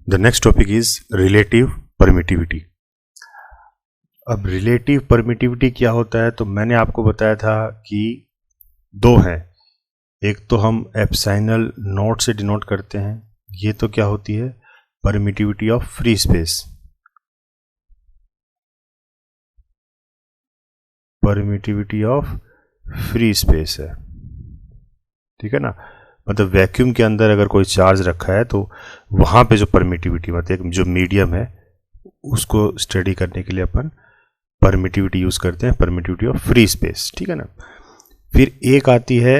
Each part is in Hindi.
The next topic is relative permittivity. अब रिलेटिव परमिटिविटी क्या होता है, तो मैंने आपको बताया था कि दो हैं। एक तो हम एप्सिलॉन नॉट से डिनोट करते हैं, ये तो क्या होती है, permittivity of free space. Permittivity of free space है, ठीक है ना। मतलब वैक्यूम के अंदर अगर कोई चार्ज रखा है तो वहाँ पे जो परमिटिविटी, मतलब जो मीडियम है उसको स्टडी करने के लिए अपन परमिटिविटी यूज़ करते हैं, परमिटिविटी ऑफ फ्री स्पेस, ठीक है ना। फिर एक आती है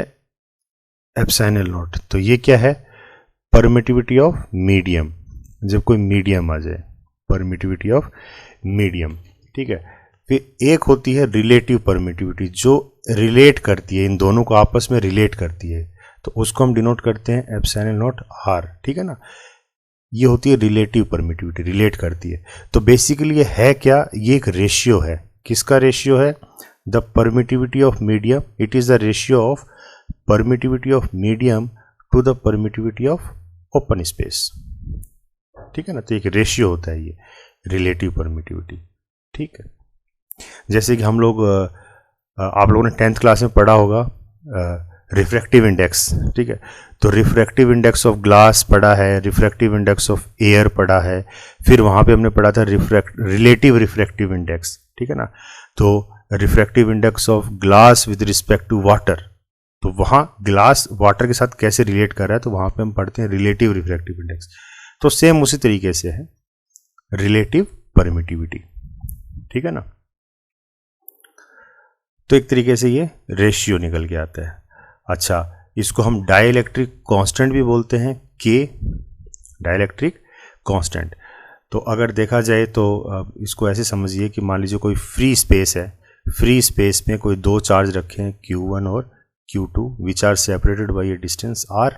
एप्सिलॉन नॉट, तो ये क्या है, परमिटिविटी ऑफ मीडियम। जब कोई मीडियम आ जाए, परमिटिविटी ऑफ मीडियम, ठीक है। फिर एक होती है रिलेटिव परमिटिविटी, जो रिलेट करती है, इन दोनों को आपस में रिलेट करती है, तो उसको हम डिनोट करते हैं एप्सिलॉन नॉट आर, ठीक है ना। ये होती है रिलेटिव परमिटिविटी, रिलेट करती है। तो बेसिकली ये है क्या, ये एक रेशियो है। किसका रेशियो है, the permittivity of medium, it is the ratio of permittivity of medium to the permittivity of open space, ठीक है ना। तो एक रेशियो होता है ये रिलेटिव परमिटिविटी, ठीक है। जैसे कि हम लोग आप लोगों ने 10th क्लास में पढ़ा होगा रिफ्रैक्टिव इंडेक्स, ठीक है। तो रिफ्रैक्टिव इंडेक्स ऑफ ग्लास पढ़ा है, रिफ्रैक्टिव इंडेक्स ऑफ एयर पढ़ा है, फिर वहाँ पे हमने पढ़ा था रिलेटिव रिफ्रैक्टिव इंडेक्स, ठीक है ना। तो refractive index of glass with respect to water, तो वहाँ ग्लास वाटर के साथ कैसे रिलेट कर रहा है, तो वहाँ पे हम पढ़ते हैं रिलेटिव रिफ्रैक्टिव इंडेक्स। तो सेम उसी तरीके से है रिलेटिव परमिटिविटी, ठीक है ना। तो एक तरीके से ये रेशियो निकल के आता है। अच्छा, इसको हम डाइलेक्ट्रिक कांस्टेंट भी बोलते हैं, के, डाइलेक्ट्रिक कांस्टेंट। तो अगर देखा जाए तो इसको ऐसे समझिए कि मान लीजिए कोई फ्री स्पेस है, फ्री स्पेस में कोई दो चार्ज रखे हैं Q1 और Q2 which are separated by a distance R,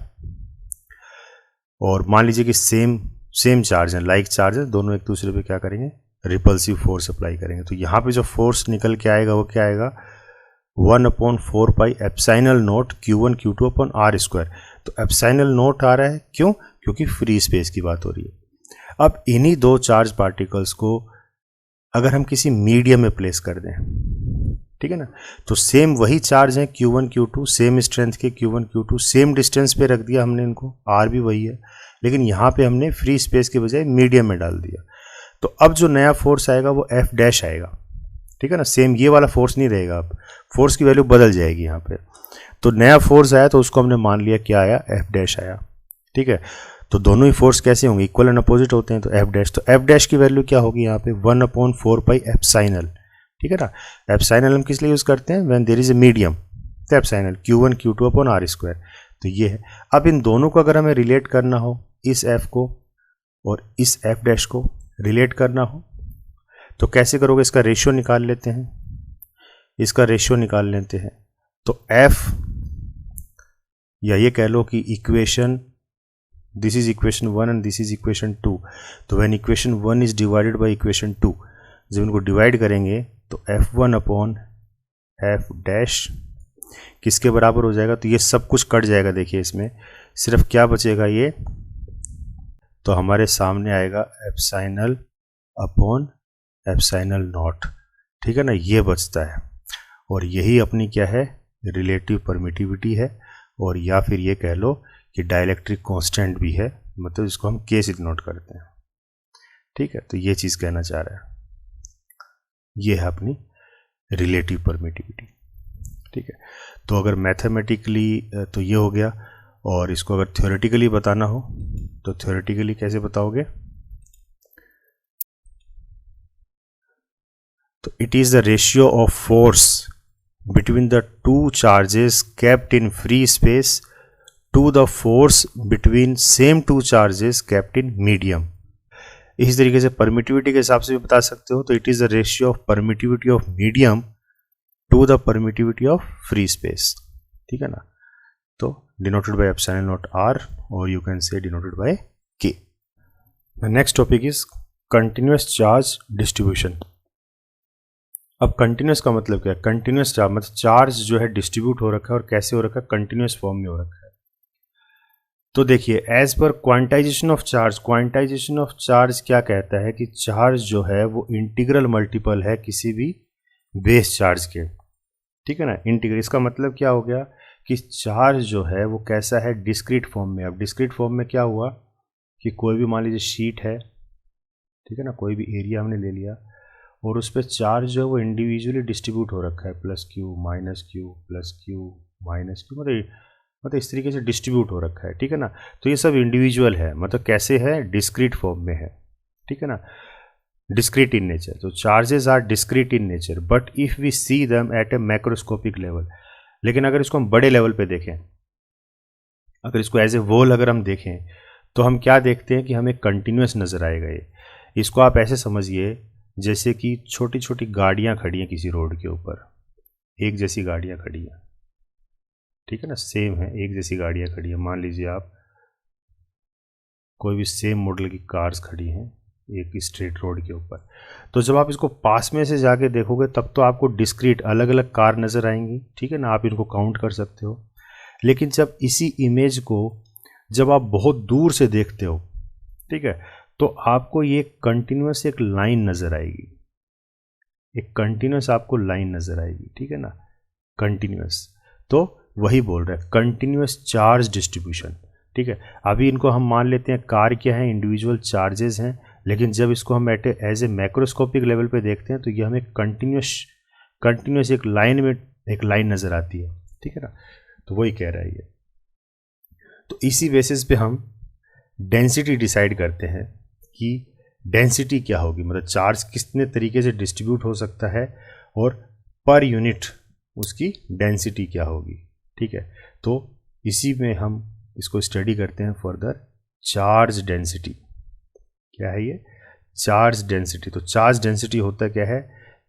और मान लीजिए कि सेम चार्ज है, लाइक चार्ज है, दोनों एक दूसरे पे क्या करेंगे, रिपल्सिव फोर्स अप्लाई करेंगे। तो यहाँ पे जो फोर्स निकल के आएगा वो क्या आएगा, 1/4 pi epsilon not Q1 Q2 upon R square. तो एप्सिलॉन नॉट आ रहा है, क्यों, क्योंकि फ्री स्पेस की बात हो रही है। अब इन्हीं दो चार्ज पार्टिकल्स को अगर हम किसी मीडियम में प्लेस कर दें, ठीक है ना, तो सेम वही चार्ज है Q1 Q2, सेम स्ट्रेंथ के Q1 Q2, सेम डिस्टेंस पे रख दिया हमने इनको, R भी वही है, लेकिन यहाँ पे हमने फ्री स्पेस के बजाय मीडियम में डाल दिया। तो अब जो नया फोर्स आएगा वो F डैश आएगा, ठीक है ना। सेम ये वाला फोर्स नहीं रहेगा, अब फोर्स की वैल्यू बदल जाएगी यहाँ पे। तो नया फोर्स आया तो उसको हमने मान लिया क्या आया, F डैश आया, ठीक है। तो दोनों ही फोर्स कैसे होंगे, इक्वल एंड अपोजिट होते हैं, तो F डैश, तो F डैश की वैल्यू क्या होगी यहाँ पे, 1/4 पाई एप्सिलॉन, ठीक है ना। एप्सिलॉन हम किस लिए यूज करते हैं, when there is a medium, तो epsilon Q1 Q2 upon R square. तो ये है। अब इन दोनों को अगर हमें रिलेट करना हो, इस F को और इस F डैश को रिलेट करना हो, तो कैसे करोगे, इसका रेशियो निकाल लेते हैं, इसका रेशियो निकाल लेते हैं। तो F, या ये कह लो कि equation, this is equation 1 and this is equation 2। तो when equation 1 is divided by equation 2, जब इनको डिवाइड करेंगे तो F1 अपॉन F डैश किसके बराबर हो जाएगा, तो ये सब कुछ कट जाएगा, देखिए इसमें सिर्फ क्या बचेगा ये, तो हमारे सामने आएगा एप्सिलॉन अपॉन एप्सिलॉन नॉट, ठीक है ना, ये बचता है। और यही अपनी क्या है, रिलेटिव परमिटिविटी है, और या फिर ये कह लो कि डाइलेक्ट्रिक कांस्टेंट भी है, मतलब इसको हम K से डिनोट करते हैं, ठीक है। तो ये चीज़ कहना चाह रहा है, ये है अपनी रिलेटिव परमिटिविटी, ठीक है। तो अगर मैथमेटिकली तो ये हो गया, और इसको अगर थ्योरेटिकली बताना हो तो थ्योरेटिकली कैसे बताओगे, तो it is the ratio of force between the two charges kept in free space to the force between same two charges kept in medium. इसी तरीके से परमिटिविटी के हिसाब से भी बता सकते हो, तो it is the ratio of permittivity of medium to the permittivity of free space, ठीक है ना। तो denoted by epsilon not R, और you can say denoted by K। The next topic is continuous charge distribution. अब कंटिन्यूस का मतलब क्या है, कंटिन्यूस चार्ज मतलब चार्ज जो है डिस्ट्रीब्यूट हो रखा है, और कैसे हो रखा है, कंटिन्यूस फॉर्म में हो रखा है। तो देखिए as per quantization of charge क्या कहता है कि चार्ज जो है वो इंटीग्रल मल्टीपल है किसी भी बेस चार्ज के, ठीक है ना। इंटीग्रल, इसका मतलब क्या हो गया कि चार्ज जो है वो कैसा है, डिस्क्रीट फॉर्म में। अब डिस्क्रीट फॉर्म में क्या हुआ कि कोई भी मान लीजिए शीट है, ठीक है ना, कोई भी एरिया हमने ले लिया और उस पर चार्ज जो है वो इंडिविजुअली डिस्ट्रीब्यूट हो रखा है, plus Q minus Q plus Q minus Q, मतलब इस तरीके से डिस्ट्रीब्यूट हो रखा है, ठीक है ना। तो ये सब इंडिविजुअल है, मतलब कैसे है, डिस्क्रीट फॉर्म में है, ठीक है ना, डिस्क्रीट इन नेचर। तो charges are discrete in nature but if we see them at a macroscopic level. लेकिन अगर इसको हम बड़े लेवल पे देखें, अगर इसको एज ए वोल अगर हम देखें तो हम क्या देखते हैं कि हमें कंटिन्यूस नज़र आएगा ये। इसको आप ऐसे समझिए जैसे कि छोटी छोटी गाड़ियाँ खड़ी हैं किसी रोड के ऊपर, एक जैसी गाड़ियाँ खड़ी हैं, ठीक है ना, सेम है, एक जैसी गाड़ियाँ खड़ी हैं। मान लीजिए आप कोई भी सेम मॉडल की कार्स खड़ी हैं एक स्ट्रेट रोड के ऊपर, तो जब आप इसको पास में से जाके देखोगे तब तो आपको डिस्क्रीट अलग अलग कार नज़र आएंगी, ठीक है ना, आप इनको काउंट कर सकते हो। लेकिन जब इसी इमेज को जब आप बहुत दूर से देखते हो, ठीक है, तो आपको ये कंटिन्यूस एक लाइन नज़र आएगी, एक कंटिन्यूस आपको लाइन नज़र आएगी, ठीक है ना, कंटिन्यूस। तो वही बोल रहा है कंटिन्यूस चार्ज डिस्ट्रीब्यूशन, ठीक है। अभी इनको हम मान लेते हैं कार क्या है, इंडिविजुअल चार्जेस हैं, लेकिन जब इसको हम एज ए मैक्रोस्कोपिक लेवल पे देखते हैं तो ये हमें कंटिन्यूस एक लाइन में एक लाइन नज़र आती है, ठीक है ना। तो वही कह रहा है ये। तो इसी बेसिस पे हम डेंसिटी डिसाइड करते हैं कि डेंसिटी क्या होगी, मतलब चार्ज कितने तरीके से डिस्ट्रीब्यूट हो सकता है और पर यूनिट उसकी डेंसिटी क्या होगी, ठीक है। तो इसी में हम इसको स्टडी करते हैं फर्दर, चार्ज डेंसिटी क्या है ये, चार्ज डेंसिटी। तो चार्ज डेंसिटी होता क्या है,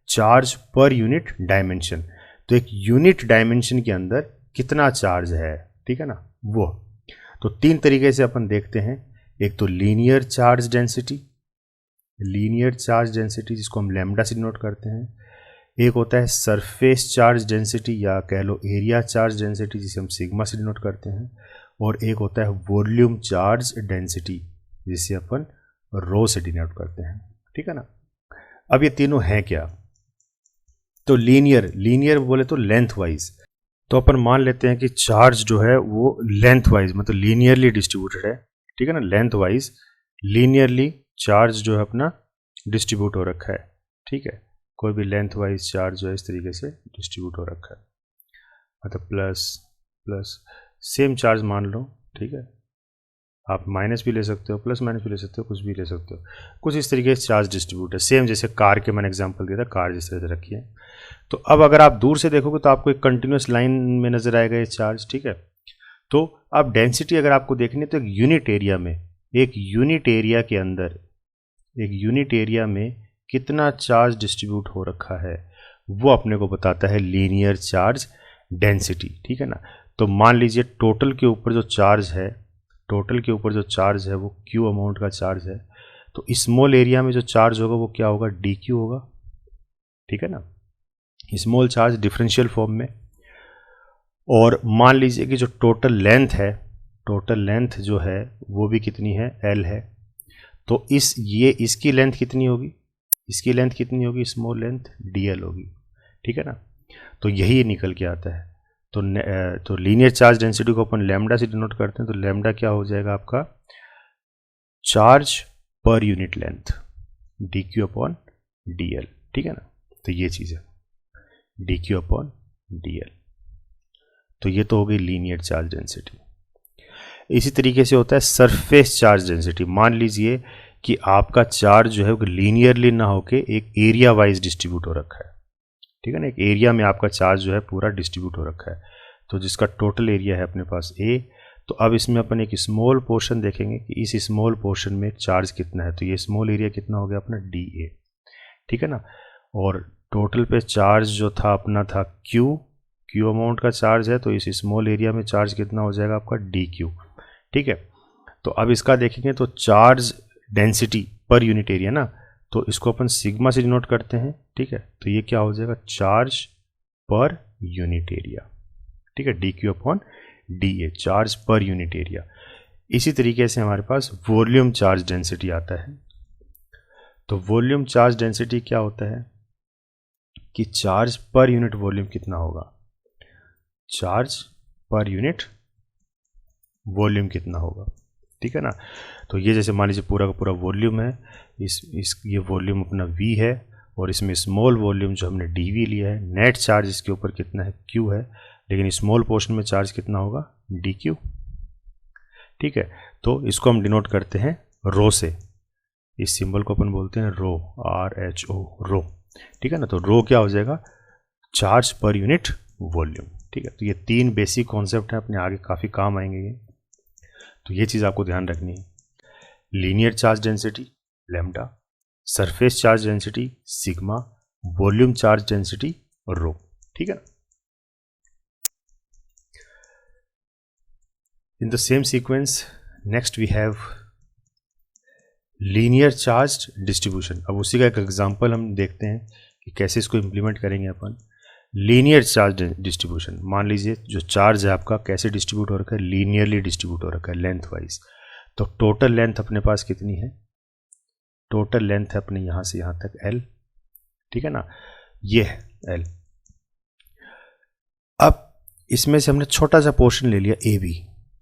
चार्ज पर यूनिट डायमेंशन। तो एक यूनिट डायमेंशन के अंदर कितना चार्ज है, ठीक है ना, वो। तो तीन तरीके से अपन देखते हैं, एक तो लीनियर चार्ज डेंसिटी, जिसको हम लैम्डा से डिनोट करते हैं। एक होता है सरफेस चार्ज डेंसिटी या कह लो एरिया चार्ज डेंसिटी, जिसे हम सिग्मा से डिनोट करते हैं। और एक होता है वॉल्यूम चार्ज डेंसिटी, जिसे अपन रो से डिनोट करते हैं, ठीक है ना। अब ये तीनों हैं क्या, तो लीनियर बोले तो लेंथ वाइज। तो अपन मान लेते हैं कि चार्ज जो है वो लेंथ वाइज मतलब लीनियरली डिस्ट्रीब्यूटेड है, ठीक है ना, लेंथ वाइज लीनियरली चार्ज जो है अपना डिस्ट्रीब्यूट हो रखा है, ठीक है। कोई भी लेंथ वाइज चार्ज जो है इस तरीके से डिस्ट्रीब्यूट हो रखा है, मतलब प्लस प्लस सेम चार्ज मान लो, ठीक है। आप माइनस भी ले सकते हो, प्लस माइनस भी ले सकते हो, कुछ भी ले सकते हो, कुछ इस तरीके से चार्ज डिस्ट्रीब्यूट है। सेम जैसे कार के मैंने एग्जांपल दिया था, कार जिस तरह से रखी है। तो अब अगर आप दूर से देखोगे तो आपको एक कंटिन्यूस लाइन में नजर आएगा ये चार्ज, ठीक है। तो अब डेंसिटी अगर आपको देखनी है तो एक यूनिट एरिया में, एक यूनिट एरिया के अंदर, एक यूनिट एरिया में कितना चार्ज डिस्ट्रीब्यूट हो रखा है वो अपने को बताता है लीनियर चार्ज डेंसिटी, ठीक है ना। तो मान लीजिए टोटल के ऊपर जो चार्ज है वो क्यू अमाउंट का चार्ज है, तो स्मॉल एरिया में जो चार्ज होगा वो क्या होगा, डी क्यू होगा, ठीक है ना, स्मॉल चार्ज डिफरेंशियल फॉर्म में। और मान लीजिए कि जो टोटल लेंथ जो है वो भी कितनी है, एल है। तो इसकी लेंथ कितनी होगी, स्मॉल लेंथ डी एल होगी, ठीक है ना। तो यही निकल के आता है। तो लीनियर चार्ज डेंसिटी को अपन लैम्डा से डिनोट करते हैं, तो लैम्डा क्या हो जाएगा आपका, charge per unit length D Q upon D L, ठीक है ना। तो ये चीज़ है D Q upon D L. तो ये तो हो गई लीनियर चार्ज डेंसिटी। इसी तरीके से होता है सरफेस चार्ज डेंसिटी। मान लीजिए कि आपका चार्ज जो है वो लीनियरली ना होके एक एरिया वाइज डिस्ट्रीब्यूट हो रखा है, ठीक है ना, एक एरिया में आपका चार्ज जो है पूरा डिस्ट्रीब्यूट हो रखा है, तो जिसका टोटल एरिया है अपने पास ए। तो अब इसमें अपन एक स्मॉल पोर्शन देखेंगे कि इस स्मॉल पोर्शन में चार्ज कितना है, तो ये स्मॉल एरिया कितना हो गया अपना डी ए, ठीक है ना। और टोटल पे चार्ज जो था अपना था क्यू अमाउंट का चार्ज है, तो इस स्मॉल एरिया में चार्ज कितना हो जाएगा आपका डी क्यू, ठीक है। तो अब इसका देखेंगे तो charge density per unit area ना, तो इसको अपन सिग्मा से डिनोट करते हैं, ठीक है। तो ये क्या हो जाएगा, चार्ज पर यूनिट एरिया, ठीक है, D Q upon D A, charge per unit area. इसी तरीके से हमारे पास वॉल्यूम चार्ज डेंसिटी आता है। तो वॉल्यूम चार्ज डेंसिटी क्या होता है कि चार्ज पर यूनिट वॉल्यूम कितना होगा, चार्ज पर यूनिट वॉल्यूम कितना होगा, ठीक है ना। तो ये जैसे मान लीजिए पूरा का पूरा वॉल्यूम है, ये वॉल्यूम अपना V है और इसमें स्मॉल वॉल्यूम जो हमने dV लिया है, नेट चार्ज इसके ऊपर कितना है, Q है, लेकिन स्मॉल पोर्शन में चार्ज कितना होगा, dQ, ठीक है। तो इसको हम डिनोट करते हैं रो से, इस सिंबल को अपन बोलते हैं रो, RHO, रो, ठीक है ना। तो रो क्या हो जाएगा, चार्ज पर यूनिट वॉल्यूम, ठीक है। तो ये 3 बेसिक कॉन्सेप्ट हैं, अपने आगे काफ़ी काम आएंगे ये, तो ये चीज़ आपको ध्यान रखनी है। Linear charge density lambda, surface charge density sigma, volume charge density rho, ठीक है। In the same sequence next we have linear charge distribution. अब उसी का एक एग्जांपल हम देखते हैं कि कैसे इसको इम्प्लीमेंट करेंगे अपन। लीनियर चार्ज डिस्ट्रीब्यूशन, मान लीजिए जो चार्ज है आपका कैसे डिस्ट्रीब्यूट हो रखा है, लीनियरली डिस्ट्रीब्यूट हो रखा है लेंथ वाइज। तो टोटल लेंथ अपने पास कितनी है, टोटल लेंथ है अपने यहाँ से यहाँ तक L, ठीक है ना, ये है L। अब इसमें से हमने छोटा सा पोर्शन ले लिया AB,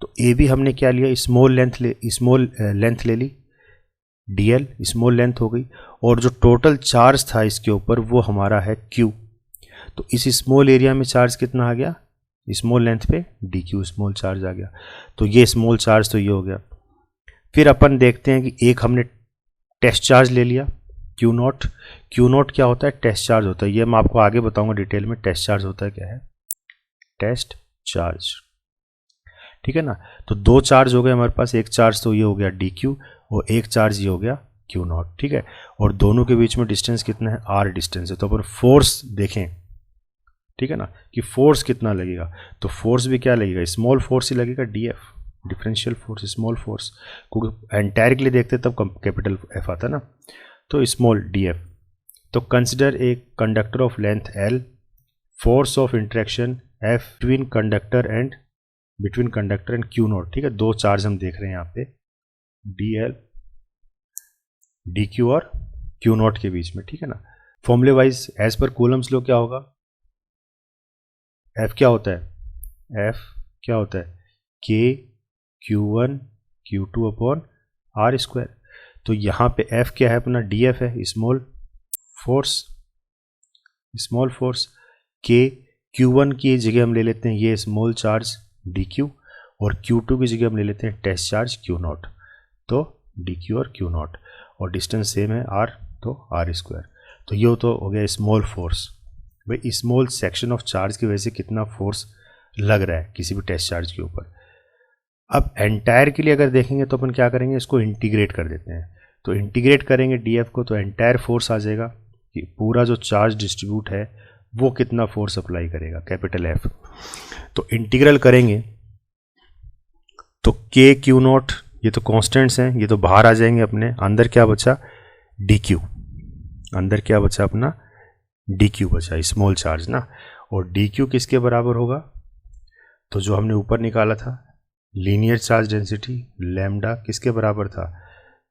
तो AB हमने क्या लिया, स्मॉल लेंथ ले ली, DL स्मॉल लेंथ हो गई, और जो टोटल चार्ज था इसके ऊपर वो हमारा है Q। तो इस स्मॉल एरिया में चार्ज कितना आ गया, स्मॉल लेंथ पे DQ स्मॉल चार्ज आ गया। तो ये स्मॉल चार्ज तो ये हो गया। फिर अपन देखते हैं कि एक हमने टेस्ट चार्ज ले लिया Q नॉट। Q नॉट क्या होता है, टेस्ट चार्ज होता है, ये मैं आपको आगे बताऊंगा डिटेल में टेस्ट चार्ज होता है क्या है, टेस्ट चार्ज, ठीक है ना। तो 2 चार्ज हो गए हमारे पास, एक चार्ज तो ये हो गया DQ और एक चार्ज ये हो गया Q नॉट, ठीक है। और दोनों के बीच में डिस्टेंस कितना है, R डिस्टेंस है। तो अपन फोर्स देखें, ठीक है ना, कि फोर्स कितना लगेगा, तो फोर्स भी क्या लगेगा, स्मॉल फोर्स ही लगेगा, DF differential force, small force, क्योंकि एंटायर के लिए देखते तब कैपिटल F आता ना, तो स्मॉल DF। तो consider a conductor of length L, force of interaction F between conductor and Q not, ठीक है। 2 चार्ज हम देख रहे हैं यहाँ पे, DL DQ और Q नॉट के बीच में, ठीक है ना। फॉर्मूले wise as per Coulomb's law क्या होगा, F क्या होता है, F क्या होता है, K Q1 Q2 upon R square. तो यहाँ पे F क्या है अपना, DF है, स्मॉल फोर्स। K Q1 की जगह हम ले लेते हैं ये स्मॉल चार्ज DQ, और Q2 की जगह हम ले लेते हैं टेस्ट चार्ज Q नॉट, तो DQ और Q नॉट, और डिस्टेंस सेम है R, तो R स्क्वायर। तो ये तो हो गया स्मॉल फोर्स। भाई स्मॉल सेक्शन ऑफ चार्ज की वजह से कितना फोर्स लग रहा है किसी भी टेस्ट चार्ज के ऊपर। अब एंटायर के लिए अगर देखेंगे तो अपन क्या करेंगे, इसको इंटीग्रेट कर देते हैं। तो इंटीग्रेट करेंगे DF को, तो एंटायर फोर्स आ जाएगा कि पूरा जो चार्ज डिस्ट्रीब्यूट है वो कितना फोर्स अप्लाई करेगा, कैपिटल F। तो इंटीग्रल करेंगे तो K Q नॉट, ये तो कॉन्स्टेंट्स हैं, ये तो बाहर आ जाएंगे अपने, अंदर क्या बचा, DQ, अंदर क्या बचा अपना, DQ बचा, स्मॉल चार्ज ना। और DQ किसके बराबर होगा, तो जो हमने ऊपर निकाला था लीनियर चार्ज डेंसिटी लैम्डा किसके बराबर था,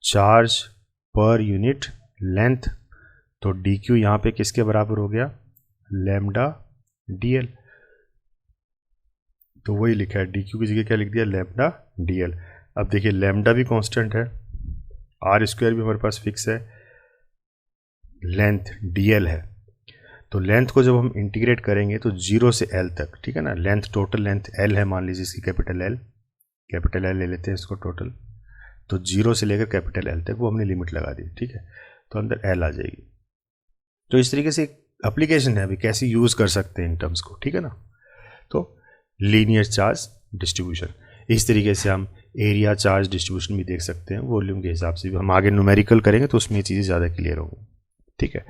चार्ज पर यूनिट लेंथ। तो DQ यहाँ पे किसके बराबर हो गया, लैम्डा DL। तो वही लिखा है, DQ की जगह क्या लिख दिया, लैम्डा DL। अब देखिए लैम्डा भी कांस्टेंट है, R स्क्वायर भी हमारे पास फिक्स है, लेंथ DL है। तो लेंथ को जब हम इंटीग्रेट करेंगे तो 0 से L तक, ठीक है ना, लेंथ टोटल लेंथ L है, मान लीजिए इसकी कैपिटल L ले लेते हैं इसको टोटल। तो 0 से लेकर कैपिटल L तक वो हमने लिमिट लगा दी, ठीक है। तो अंदर L आ जाएगी। तो इस तरीके से एक एप्लीकेशन है, अभी कैसे यूज़ कर सकते हैं इन टर्म्स को, ठीक है ना। तो लीनियर चार्ज डिस्ट्रीब्यूशन, इस तरीके से हम एरिया चार्ज डिस्ट्रीब्यूशन भी देख सकते हैं वॉल्यूम के हिसाब से भी। हम आगे न्यूमेरिकल करेंगे तो उसमें ये चीज़ें ज़्यादा क्लियर होंगी, ठीक है।